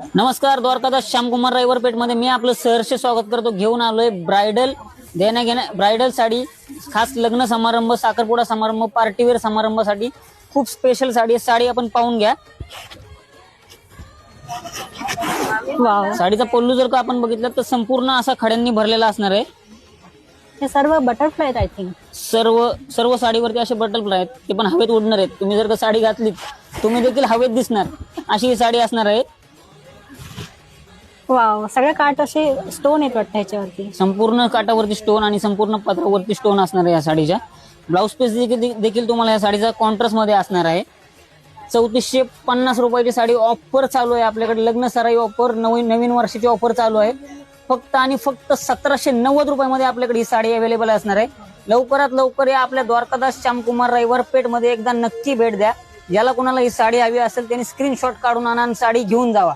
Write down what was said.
नमस्कार, द्वारकादास श्यामकुमार रायवर पेठ मध्ये मी आपलं सहर्ष स्वागत करतो। घेऊन आलोय ब्रायडल ब्रायडल साडी, खास लग्न समारंभ, साखरपुडा समारंभ, पार्टीवेअर समारंभासाठी खूप स्पेशल साडी आहे। साडी आपण पाहून घ्या। वाव, साडीचा पल्लू जर का आपण बघितलं तर संपूर्ण असा खड्यांनी भरलेला असणार आहे। हे सर्व बटरफ्लाय आहेत आय थिंक। सर्व साडीवरती असे बटरफ्लाय आहेत, ते पण हवेत उडणार आहेत। तुम्ही जर का साडी घातलीत तुम्ही देखील हवेत दिसणार, अशी ही साडी असणार आहे। वाव, सगळे काठ असे स्टोन आहेत वाटतं ह्याच्यावरती। संपूर्ण काठावरती स्टोन आणि संपूर्ण पदरावरती स्टोन असणार आहे या साडीच्या। ब्लाउज पीस देखील तुम्हाला या साडीचा कॉन्ट्रास्ट मध्ये असणार आहे। 3450 रुपयाची साडी ऑफर चालू आहे आपल्याकडे। लग्न सराई ऑफर, नवीन वर्षाची ऑफर चालू आहे। फक्त आणि फक्त 1790 रुपयामध्ये आपल्याकडे ही साडी अवेलेबल असणार आहे। लवकरात लवकर या आपल्या द्वारकादास श्यामकुमार रायवर पेठ मध्ये एकदा नक्की भेट द्या। ज्याला कोणाला ही साडी हवी असेल त्यांनी स्क्रीनशॉट काढून आणा आणि साडी घेऊन जावा।